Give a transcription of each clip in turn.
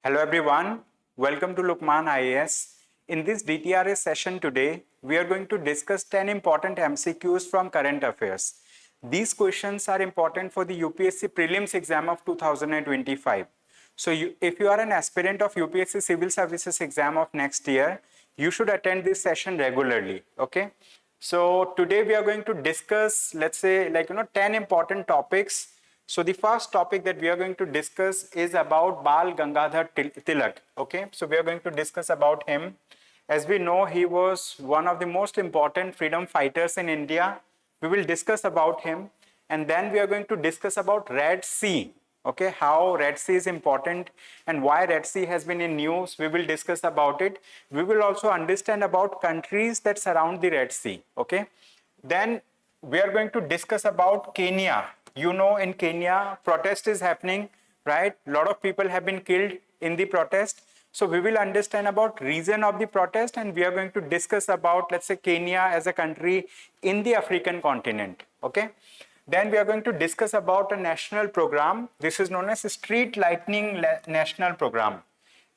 Hello everyone, welcome to Lukmaan IAS. In this DTRS session today, we are going to discuss 10 important MCQs from current affairs. These questions are important for the UPSC Prelims exam of 2025. So if you are an aspirant of UPSC Civil Services exam of next year, you should attend this session regularly, okay? So today we are going to discuss, let's say 10 important topics. So the first topic that we are going to discuss is about Bal Gangadhar Tilak. Okay, so we are going to discuss about him. As we know, he was one of the most important freedom fighters in India. We will discuss about him, and then we are going to discuss about Red Sea. Okay, how Red Sea is important and why Red Sea has been in news. We will discuss about it. We will also understand about countries that surround the Red Sea. Okay, then we are going to discuss about Kenya. You know, in Kenya, protest is happening, right? A lot of people have been killed in the protest. So we will understand about reason of the protest, and we are going to discuss about, let's say, Kenya as a country in the African continent, okay? Then we are going to discuss about a national program. This is known as Street Lightning National Program,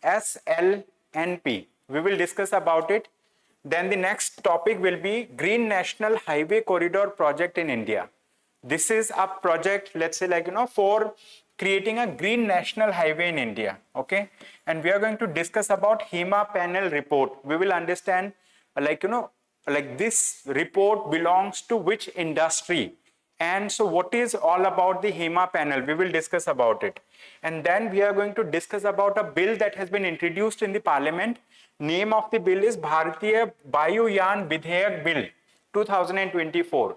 SLNP. We will discuss about it. Then the next topic will be Green National Highway Corridor Project in India. This is a project, let's say for creating a green national highway in India, okay? And we are going to discuss about HEMA panel report. We will understand this report belongs to which industry. And so what is all about the HEMA panel? We will discuss about it. And then we are going to discuss about a bill that has been introduced in the parliament. Name of the bill is Bharatiya Vayuyan Vidhayak Bill 2024.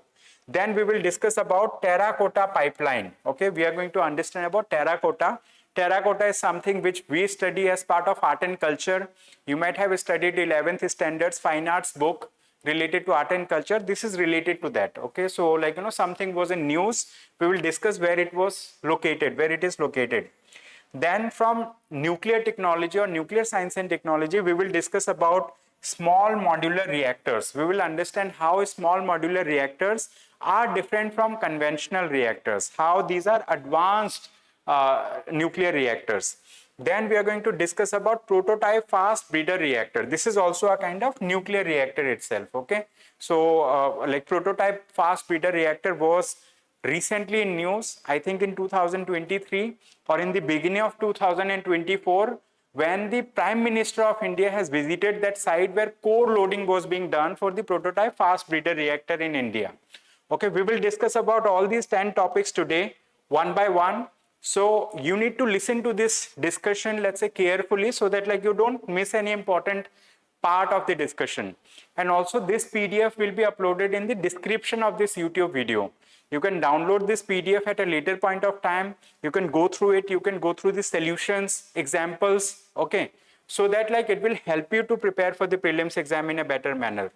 Then we will discuss about terracotta pipeline. Okay, we are going to understand about terracotta. Terracotta is something which we study as part of art and culture. You might have studied 11th standards fine arts book related to art and culture. This is related to that. Okay, so something was in news. We will discuss where it was located, where it is located. Then from nuclear technology or nuclear science and technology, we will discuss about small modular reactors. We will understand how small modular reactors are different from conventional reactors, how these are advanced nuclear reactors. Then we are going to discuss about prototype fast breeder reactor. This is also a kind of nuclear reactor itself, okay? So prototype fast breeder reactor was recently in news, I think in 2023 or in the beginning of 2024, when the Prime Minister of India has visited that site where core loading was being done for the prototype fast breeder reactor in India. Okay, we will discuss about all these 10 topics today, one by one. So you need to listen to this discussion, let's say carefully, so that you don't miss any important part of the discussion. And also this PDF will be uploaded in the description of this YouTube video. You can download this PDF at a later point of time. You can go through it. You can go through the solutions, examples, okay? So that it will help you to prepare for the prelims exam in a better manner.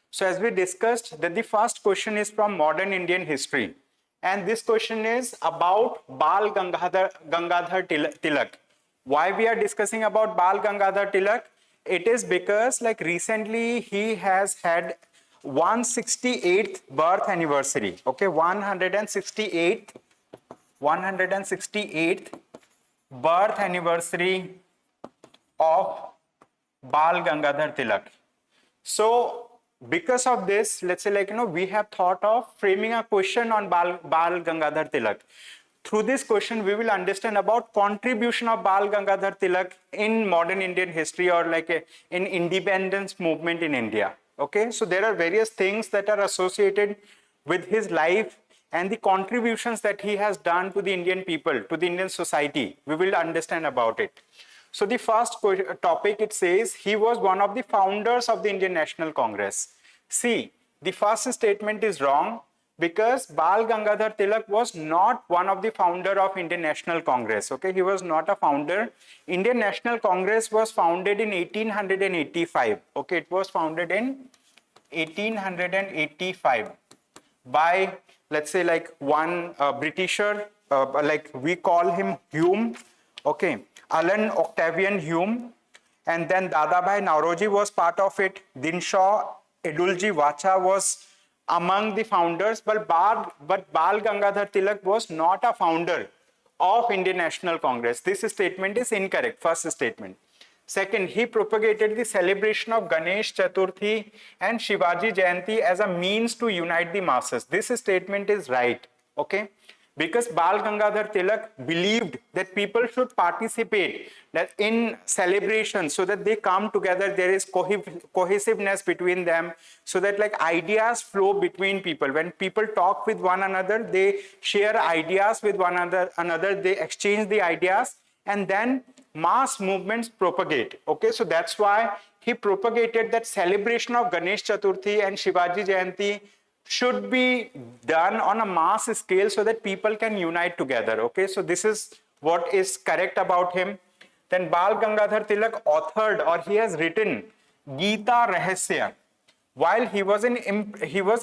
So as we discussed, that the first question is from modern Indian history. And this question is about Bal Gangadhar Tilak. Why we are discussing about Bal Gangadhar Tilak? It is because recently he has had 168th birth anniversary. Okay, 168th birth anniversary of Bal Gangadhar Tilak. So because of this, let's say we have thought of framing a question on Bal Gangadhar Tilak. Through this question, we will understand about contribution of Bal Gangadhar Tilak in modern Indian history or in independence movement in India. Okay, so there are various things that are associated with his life and the contributions that he has done to the Indian people, to the Indian society. We will understand about it. So the first topic, it says he was one of the founders of the Indian National Congress. See, the first statement is wrong because Bal Gangadhar Tilak was not one of the founder of Indian National Congress. Okay, he was not a founder. Indian National Congress was founded in 1885. Okay, it was founded in 1885 by, let's say one Britisher, we call him Hume. Okay, Alan Octavian Hume, and then Dadabhai Nauroji was part of it. Dinshaw Edulji Vacha was among the founders, but Bal Gangadhar Tilak was not a founder of Indian National Congress. This statement is incorrect, first statement. Second, he propagated the celebration of Ganesh Chaturthi and Shivaji Jayanti as a means to unite the masses. This statement is right, okay? Because Bal Gangadhar Tilak believed that people should participate in celebrations so that they come together, there is cohesiveness between them, so that like ideas flow between people. When people talk with one another, they share ideas with one another, they exchange the ideas, and then mass movements propagate. Okay, so that's why he propagated that celebration of Ganesh Chaturthi and Shivaji Jayanti should be done on a mass scale so that people can unite together. Okay, so this is what is correct about him. Then Bal Gangadhar Tilak authored, or he has written, Geeta Rahasya while he was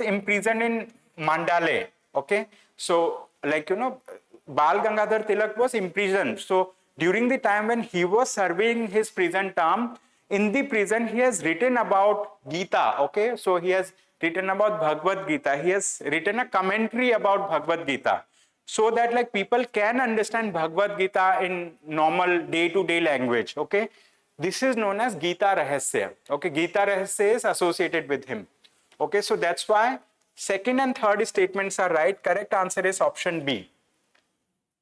imprisoned in Mandale. Okay, so like Bal Gangadhar Tilak was imprisoned. So during the time when he was serving his prison term, in the prison he has written about Geeta. Okay, so he has written about Bhagavad Gita. He has written a commentary about Bhagavad Gita, so that like people can understand Bhagavad Gita in normal day-to-day language. Okay, this is known as Geeta Rahasya. Okay, Geeta Rahasya is associated with him. Okay, so that's why second and third statements are right. Correct answer is option B.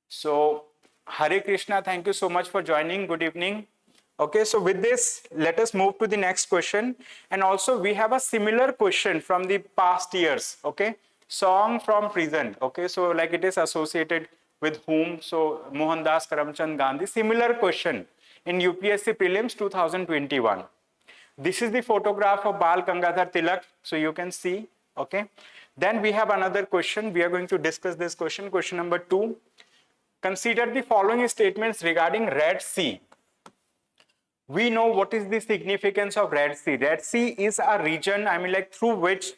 So Hare Krishna, thank you so much for joining. Good evening. Okay, so with this, let us move to the next question. And also we have a similar question from the past years. Okay, song from prison. Okay, so like it is associated with whom? So Mohandas Karamchand Gandhi. Similar question in UPSC Prelims 2021. This is the photograph of Bal Gangadhar Tilak. So you can see. Okay, then we have another question. We are going to discuss this question. Question number 2. Consider the following statements regarding Red Sea. We know what is the significance of Red Sea. Red Sea is a region, I mean, like through which,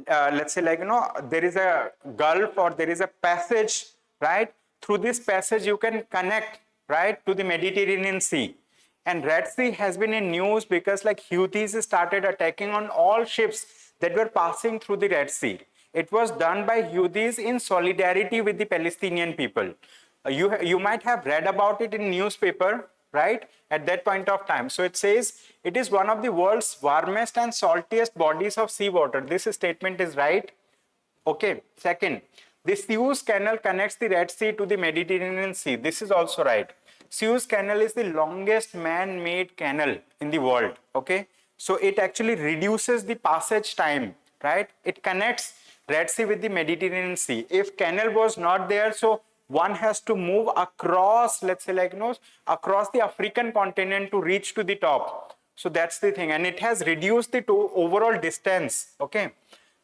let's say, like, there is a gulf or there is a passage, right? Through this passage, you can connect, right, to the Mediterranean Sea. And Red Sea has been in news because, like, Houthis started attacking on all ships that were passing through the Red Sea. It was done by Houthis in solidarity with the Palestinian people. You might have read about it in newspaper, right, at that point of time. So it says it is one of the world's warmest and saltiest bodies of seawater. This statement is right. Okay. Second, the Suez Canal connects the Red Sea to the Mediterranean Sea. This is also right. Suez Canal is the longest man-made canal in the world. Okay, so it actually reduces the passage time, right? It connects Red Sea with the Mediterranean Sea. If canal was not there, so one has to move across, let's say, like, across the African continent to reach to the top. So that's the thing, and it has reduced the overall distance. Okay,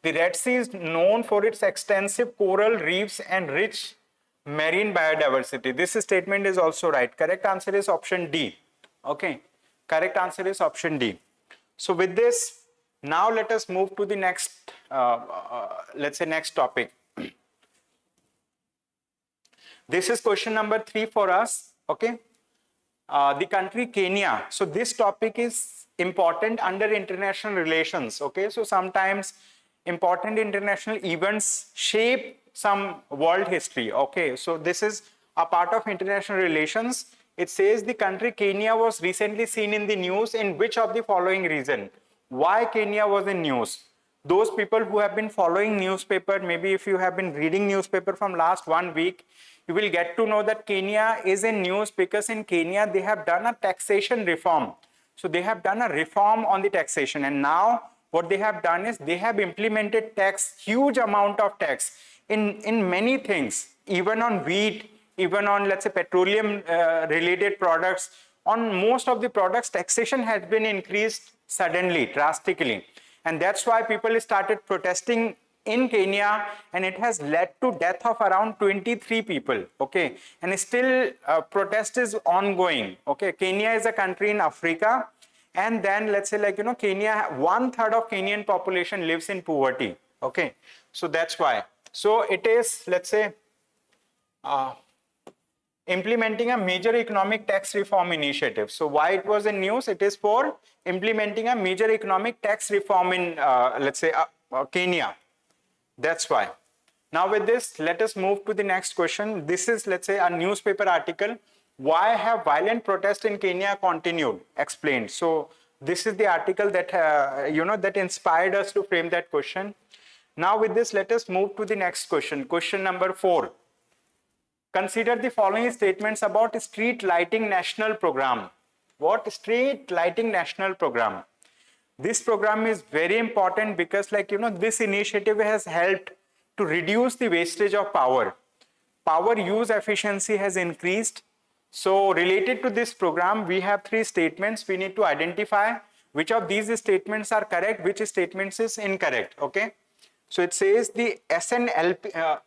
the Red Sea is known for its extensive coral reefs and rich marine biodiversity. This statement is also right. Correct answer is option D. Okay, correct answer is option D. So with this, now let us move to the next, let's say, next topic. This is question number 3 for us. Okay, the country Kenya. So this topic is important under international relations. Okay, so sometimes important international events shape some world history. Okay, so this is a part of international relations. It says the country Kenya was recently seen in the news in which of the following reason? Why Kenya was in news? Those people who have been following newspaper, maybe if you have been reading newspaper from last 1 week, you will get to know that Kenya is in news because in Kenya they have done a taxation reform. So they have done a reform on the taxation, and now what they have done is they have implemented tax, huge amount of tax in many things, even on wheat, even on, let's say, petroleum related products. On most of the products, taxation has been increased suddenly, drastically. And that's why people started protesting in Kenya, and it has led to death of around 23 people. Okay, and still protest is ongoing. Okay, Kenya is a country in Africa, and then let's say, like, Kenya, 1/3 of Kenyan population lives in poverty. Okay, so that's why. So it is, let's say, implementing a major economic tax reform initiative. So why it was in news? It is for implementing a major economic tax reform in, let's say, Kenya. That's why. Now with this, let us move to the next question. This is, let's say, a newspaper article. Why have violent protests in Kenya continued? Explained. So this is the article that, that inspired us to frame that question. Now with this, let us move to the next question. Question number 4. Consider the following statements about Street Lighting National Program. What? Street Lighting National Program. This program is very important because this initiative has helped to reduce the wastage of power. Power use efficiency has increased. So related to this program, we have 3 statements. We need to identify which of these statements are correct, which statements is incorrect. Okay. So it says the SLNP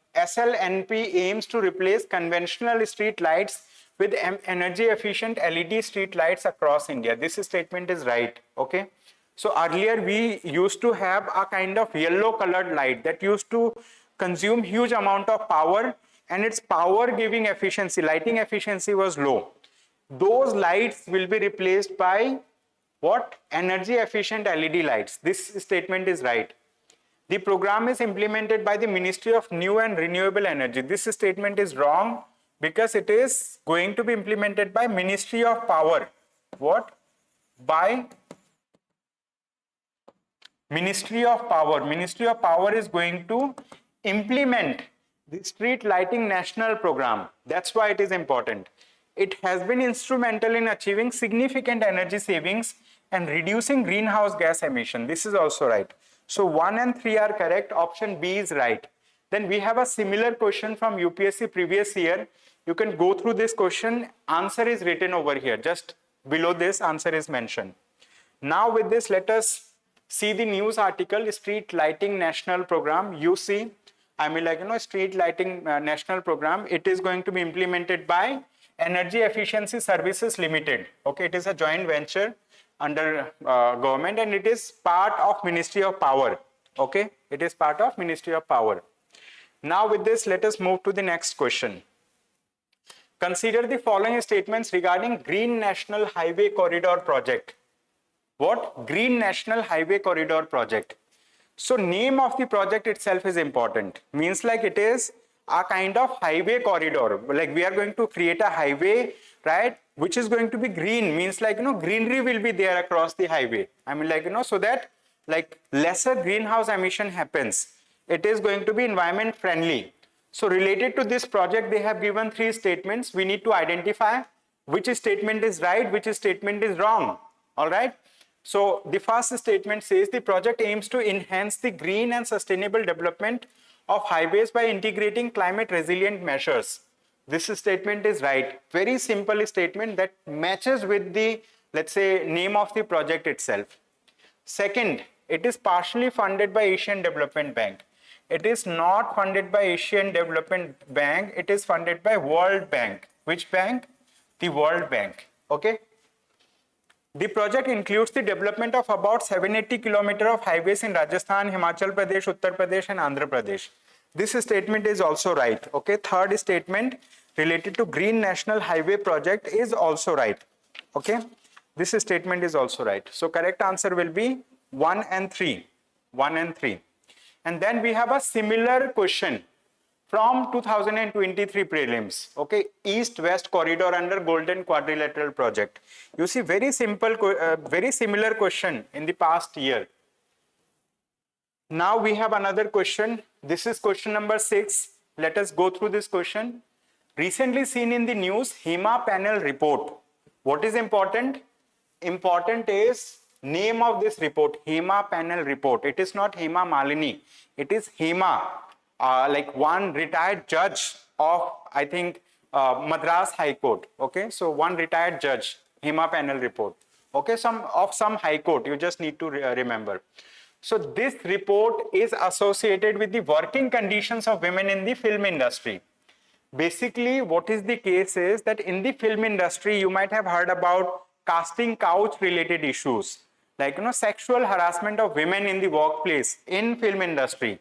aims to replace conventional street lights with energy efficient LED street lights across India. This statement is right. Okay. So earlier we used to have a kind of yellow colored light that used to consume huge amount of power, and its power giving efficiency, lighting efficiency was low. Those lights will be replaced by what? Energy efficient LED lights. This statement is right. The program is implemented by the Ministry of New and Renewable Energy. This statement is wrong because it is going to be implemented by Ministry of Power. What? By Ministry of Power. Ministry of Power is going to implement the Street Lighting National Program. That's why it is important. It has been instrumental in achieving significant energy savings and reducing greenhouse gas emission. This is also right. So 1 and 3 are correct. Option B is right. Then we have a similar question from UPSC previous year. You can go through this question. Answer is written over here. Just below this, answer is mentioned. Now with this, let us see the news article, Street Lighting National Program. You see, Street Lighting National Program. It is going to be implemented by Energy Efficiency Services Limited. Okay, it is a joint venture under government, and it is part of Ministry of Power. Okay, it is part of Ministry of Power. Now with this, let us move to the next question. Consider the following statements regarding Green National Highway Corridor Project. What? Green National Highway Corridor Project. So name of the project itself is important. Means it is a kind of highway corridor. We are going to create a highway, right? Which is going to be green. Means greenery will be there across the highway. So that lesser greenhouse emission happens. It is going to be environment friendly. So related to this project, they have given 3 statements. We need to identify which statement is right, which statement is wrong. All right. So the first statement says the project aims to enhance the green and sustainable development of highways by integrating climate resilient measures. This statement is right. Very simple statement that matches with the, let's say, name of the project itself. Second, it is partially funded by Asian Development Bank. It is not funded by Asian Development Bank. It is funded by World Bank. Which bank? The World Bank. Okay. The project includes the development of about 780 kilometers of highways in Rajasthan, Himachal Pradesh, Uttar Pradesh and Andhra Pradesh. This statement is also right. Okay. Third statement related to Green National Highway Project is also right. Okay. This statement is also right. So correct answer will be 1 and 3. 1 and 3. And then we have a similar question from 2023 prelims. Okay, East-West Corridor under Golden Quadrilateral Project. You see, very simple, very similar question in the past year. Now we have another question. This is question number 6. Let us go through this question. Recently seen in the news, HEMA panel report. What is important? Important is name of this report, HEMA panel report. It is not Hema Malini. It is HEMA. One retired judge of, I think, Madras High Court. Okay, so one retired judge, HEMA panel report. Okay, some High Court, you just need to remember. So this report is associated with the working conditions of women in the film industry. Basically, what is the case is that in the film industry, you might have heard about casting couch related issues, sexual harassment of women in the workplace in film industry,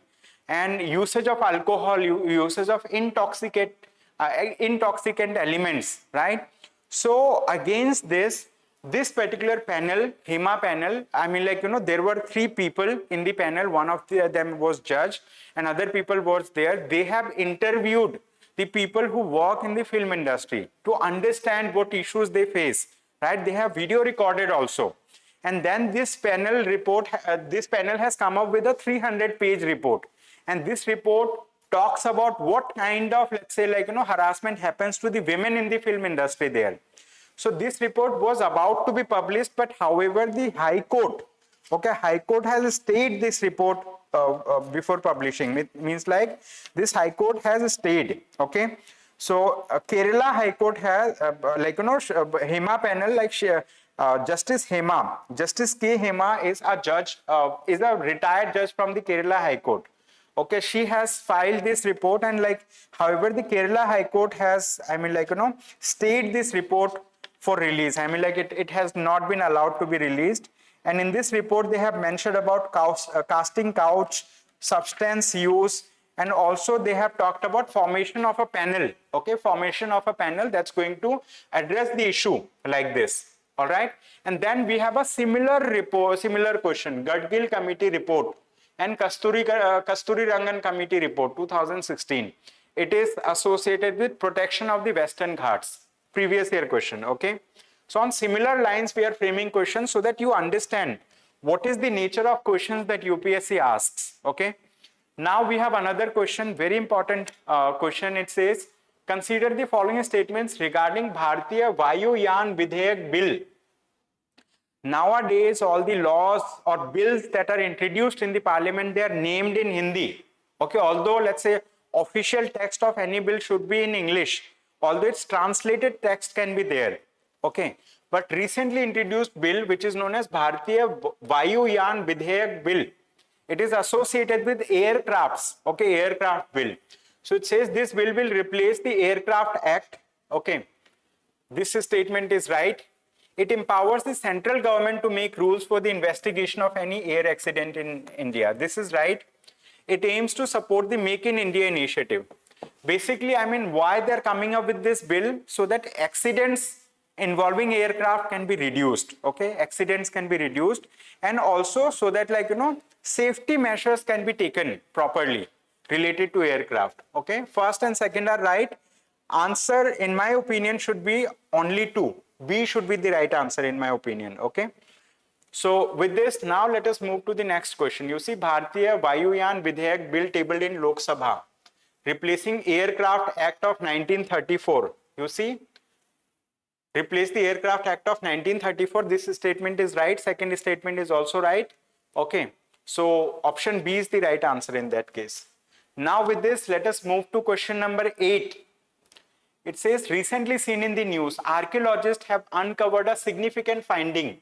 and usage of alcohol, usage of intoxicant elements, right? So against this, this particular panel, HEMA panel, I mean, like, there were 3 people in the panel. One of them was judge and other people was there. They have interviewed the people who work in the film industry to understand what issues they face, right? They have video recorded also. And then this panel report, this panel has come up with a 300-page report. And this report talks about what kind of, let's say, like, harassment happens to the women in the film industry there. So this report was about to be published, but however, the High Court, okay, High Court has stayed this report before publishing. It means like this High Court has stayed, okay. So Kerala High Court has, HEMA panel, like Justice Hema, Justice K. Hema is a judge, is a retired judge from the Kerala High Court. Okay, she has filed this report, and like, however, the Kerala High Court has, I mean, like, stayed this report for release. I mean, like, it has not been allowed to be released. And in this report, they have mentioned about casting couch, substance use, and also they have talked about formation of a panel. Okay, formation of a panel that's going to address the issue like this. All right. And then we have a similar report, similar question, Gadgil Committee report and Kasturi Rangan Committee report 2016. It is associated with protection of the Western Ghats. Previous year question, okay? So on similar lines, we are framing questions so that you understand what is the nature of questions that UPSC asks, okay? Now we have another question, very important question. It says, consider the following statements regarding Bharatiya Vayuyan Vidhayak Bill. Nowadays, all the laws or bills that are introduced in the parliament, they are named in Hindi, okay? Although, let's say, official text of any bill should be in English, although its translated text can be there, okay? But recently introduced bill, which is known as Bharatiya Vayuyan Vidhayak Bill, it is associated with aircrafts, okay, aircraft bill. So it says this bill will replace the Aircraft Act, okay? This statement is right. It empowers the central government to make rules for the investigation of any air accident in India. This is right. It aims to support the Make in India initiative. Basically, I mean, why they're coming up with this bill? So that accidents involving aircraft can be reduced, okay? Accidents can be reduced, and also so that, like, safety measures can be taken properly related to aircraft, okay? First and second are right. Answer, in my opinion, should be only 2. B should be the right answer, in my opinion, okay? So with this, now let us move to the next question. You see, Bharatiya Vayuyan Vidhayak Bill tabled in Lok Sabha, replacing Aircraft Act of 1934. You see, replace the Aircraft Act of 1934. This statement is right. Second statement is also right. Okay. So option B is the right answer in that case. Now with this, let us move to question number 8. It says, recently seen in the news, archaeologists have uncovered a significant finding,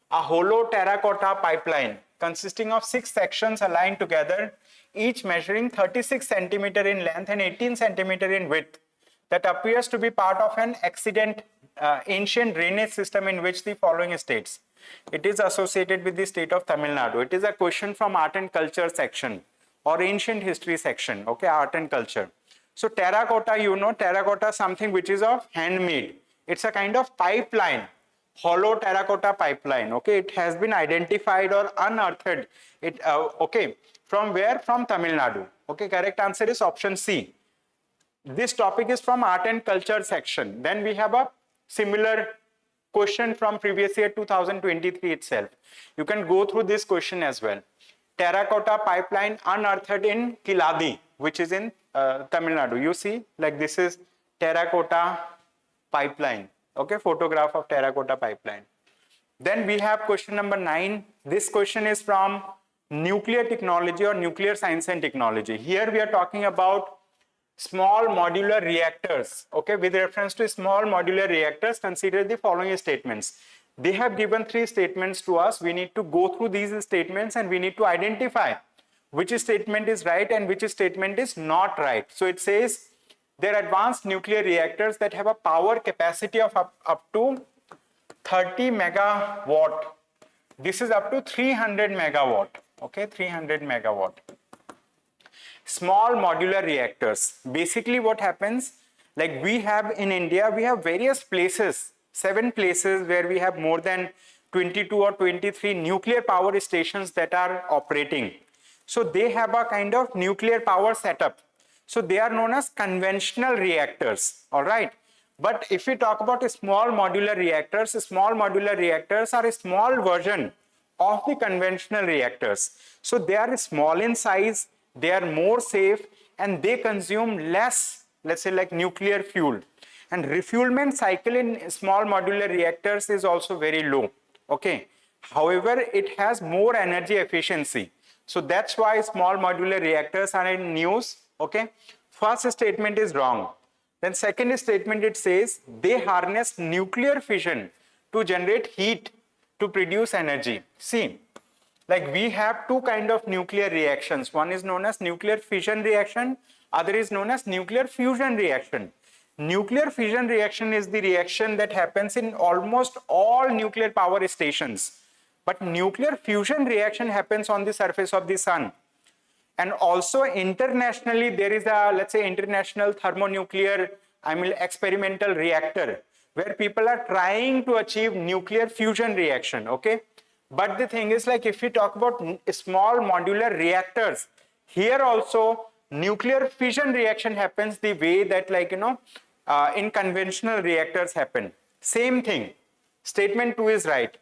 a hollow terracotta pipeline consisting of 6 sections aligned together, each measuring 36 centimeter in length and 18 centimeter in width, that appears to be part of an ancient drainage system in which the following states. It is associated with the state of Tamil Nadu. It is a question from art and culture section or ancient history section, okay, art and culture. So terracotta, you know, terracotta, something which is of handmade. It's a kind of pipeline, hollow terracotta pipeline, okay. It has been identified or unearthed. Okay, from where? From Tamil Nadu. Okay, correct answer is option C. This topic is from art and culture section. Then we have a similar question from previous year 2023 itself. You can go through this question as well. Terracotta pipeline unearthed in Kiladi, which is in Tamil Nadu. You see, like, this is terracotta pipeline. Okay, photograph of terracotta pipeline. Then we have question number 9. This question is from nuclear technology or nuclear science and technology. Here we are talking about small modular reactors. Okay, with reference to small modular reactors, consider the following statements. They have given 3 statements to us. We need to go through these statements and we need to identify which statement is right and which statement is not right. So it says they're advanced nuclear reactors that have a power capacity of up to 30 megawatt. This is up to 300 megawatt. Okay, 300 megawatt. Small modular reactors. Basically what happens, like we have in India, we have various places 7 places where we have more than 22 or 23 nuclear power stations that are operating. So they have a kind of nuclear power setup. So they are known as conventional reactors, all right? But if we talk about small modular reactors are a small version of the conventional reactors. So they are small in size, they are more safe, and they consume less, let's say, like nuclear fuel. And refuelment cycle in small modular reactors is also very low, okay? However, it has more energy efficiency. So that's why small modular reactors are in news, okay? First statement is wrong. Then second statement, it says they harness nuclear fission to generate heat to produce energy. See, like we have two kind of nuclear reactions. One is known as nuclear fission reaction, other is known as nuclear fusion reaction. Nuclear fission reaction is the reaction that happens in almost all nuclear power stations. But nuclear fusion reaction happens on the surface of the sun. And also internationally, there is a, let's say, international thermonuclear, experimental reactor where people are trying to achieve nuclear fusion reaction, okay? But the thing is, like, if we talk about small modular reactors, here also nuclear fission reaction happens the way that, like, in conventional reactors happen. Same thing. Statement 2 is right.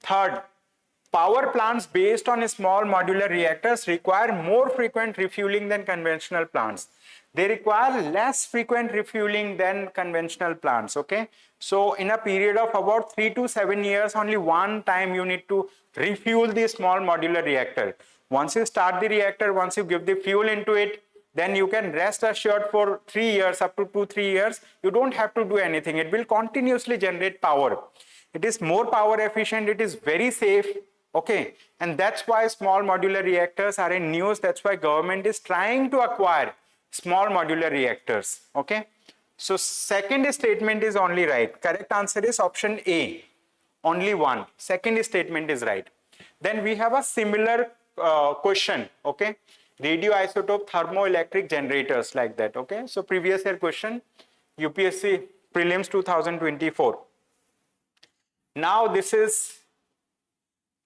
Third, power plants based on small modular reactors require more frequent refueling than conventional plants. They require less frequent refueling than conventional plants, okay? So in a period of about 3 to 7 years, only one time you need to refuel the small modular reactor. Once you start the reactor, once you give the fuel into it, then you can rest assured for 3 years, up to 2-3 years, you don't have to do anything. It will continuously generate power. It is more power efficient, it is very safe, okay? And that's why small modular reactors are in news. That's why government is trying to acquire small modular reactors, okay? So second statement is only right. Correct answer is option A, only one. Second statement is right. Then we have a similar question, okay? Radioisotope thermoelectric generators, like that, okay? So previous year question, UPSC Prelims 2024. Now this is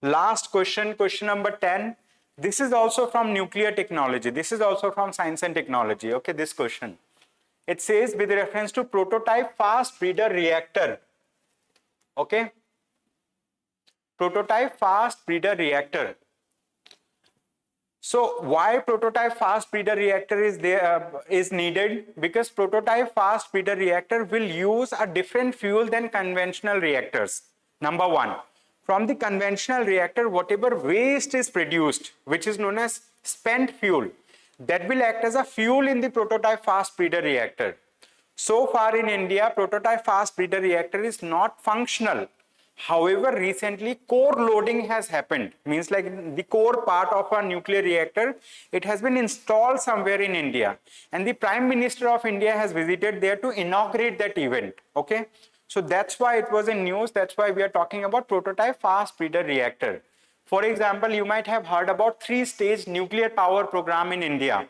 last question, question number 10. This is also from nuclear technology. This is also from science and technology, okay, this question. It says with reference to prototype fast breeder reactor, okay? Prototype fast breeder reactor. So why prototype fast breeder reactor is needed? Because prototype fast breeder reactor will use a different fuel than conventional reactors. Number one, from the conventional reactor, whatever waste is produced, which is known as spent fuel, that will act as a fuel in the prototype fast breeder reactor. So far in India, prototype fast breeder reactor is not functional. However, recently core loading has happened. Means like the core part of a nuclear reactor, it has been installed somewhere in India. And the Prime Minister of India has visited there to inaugurate that event. Okay. So that's why it was in news. That's why we are talking about prototype fast breeder reactor. For example, you might have heard about 3-stage nuclear power program in India,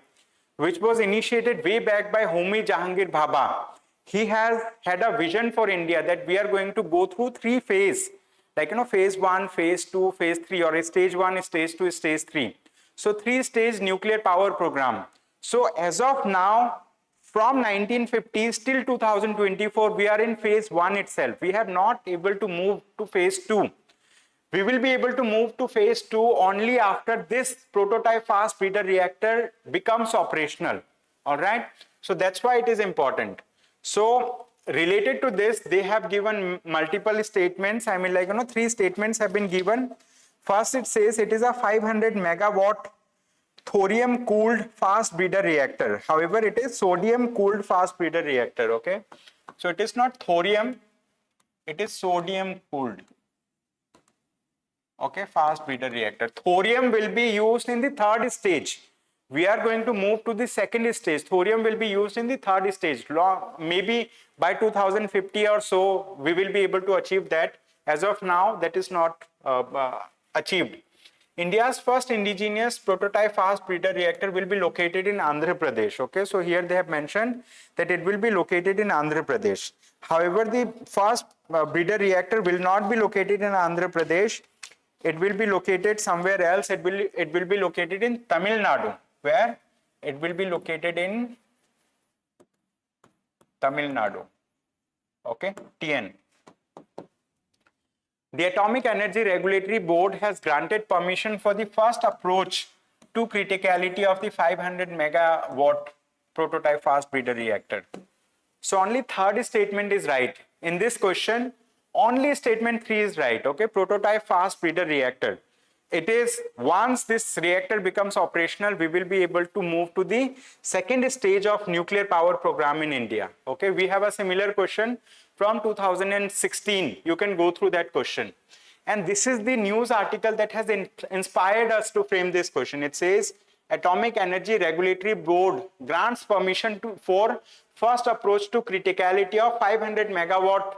which was initiated way back by Homi Jahangir Bhabha. He has had a vision for India that we are going to go through 3 phases, like, phase 1, phase 2, phase 3, or stage 1, stage 2, stage 3. So 3-stage nuclear power program. So as of now, from 1950s till 2024, we are in phase 1 itself. We have not able to move to phase 2. We will be able to move to phase 2 only after this prototype fast breeder reactor becomes operational. All right. So that's why it is important. So related to this, they have given multiple statements. 3 statements have been given. First, it says it is a 500 megawatt thorium cooled fast breeder reactor. However, it is sodium cooled fast breeder reactor. Okay. So it is not thorium, it is sodium cooled. Okay, fast breeder reactor. Thorium will be used in the 3rd stage. We are going to move to the 2nd stage. Thorium will be used in the 3rd stage. Maybe by 2050 or so, we will be able to achieve that. As of now, that is not achieved. India's first indigenous prototype fast breeder reactor will be located in Andhra Pradesh. Okay, so here they have mentioned that it will be located in Andhra Pradesh. However, the first breeder reactor will not be located in Andhra Pradesh. It will be located somewhere else. It will be located in Tamil Nadu. Where? It will be located in Tamil Nadu. Okay, TN. The Atomic Energy Regulatory Board has granted permission for the first approach to criticality of the 500 megawatt prototype fast breeder reactor. So only third statement is right. In this question, only statement 3 is right. Okay, prototype fast breeder reactor. It is once this reactor becomes operational, we will be able to move to the second stage of nuclear power program in India. Okay, we have a similar question from 2016. You can go through that question. And this is the news article that has inspired us to frame this question. It says, Atomic Energy Regulatory Board grants permission for first approach to criticality of 500 megawatt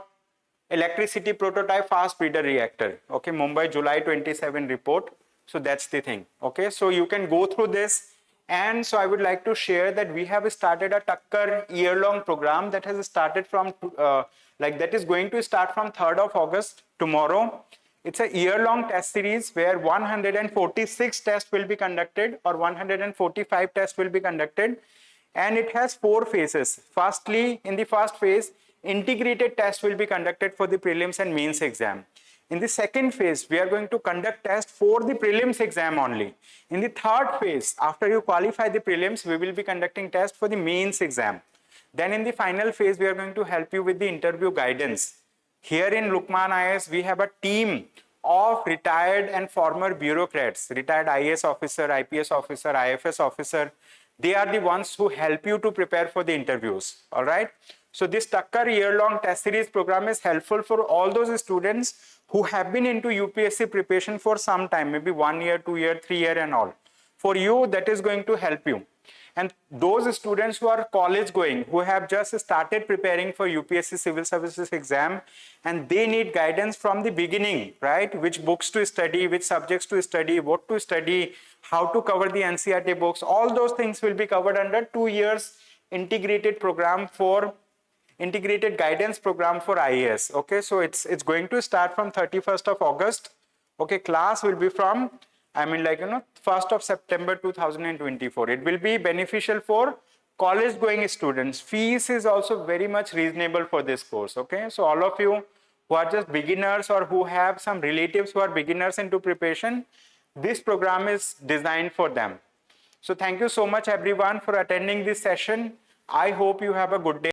electricity prototype fast breeder reactor. Okay, Mumbai July 27 report. So that's the thing. Okay, so you can go through this. And so I would like to share that we have started a Takkar year-long program that has started from that is going to start from 3rd of August, tomorrow. It's a year-long test series where 146 tests will be conducted, or 145 tests will be conducted, and it has 4 phases. Firstly, in the first phase, integrated tests will be conducted for the prelims and mains exam. In the second phase, we are going to conduct tests for the prelims exam only. In the third phase, after you qualify the prelims, we will be conducting tests for the mains exam. Then in the final phase, we are going to help you with the interview guidance. Here in Lukmaan IAS, we have a team of retired and former bureaucrats, retired IAS officer, IPS officer, IFS officer. They are the ones who help you to prepare for the interviews. All right. So this Takkar year-long test series program is helpful for all those students who have been into UPSC preparation for some time, maybe 1 year, 2 year, 3 year and all. For you, that is going to help you. And those students who are college going, who have just started preparing for UPSC Civil Services exam, and they need guidance from the beginning, right? Which books to study, which subjects to study, what to study, how to cover the NCERT books, all those things will be covered under 2 years integrated program for integrated guidance program for IAS. Okay, so it's going to start from 31st of August. Okay, class will be from 1st of September 2024. It will be beneficial for college going students. Fees is also very much reasonable for this course. Okay, so all of you who are just beginners or who have some relatives who are beginners into preparation, this program is designed for them. So thank you so much everyone for attending this session. I hope you have a good day.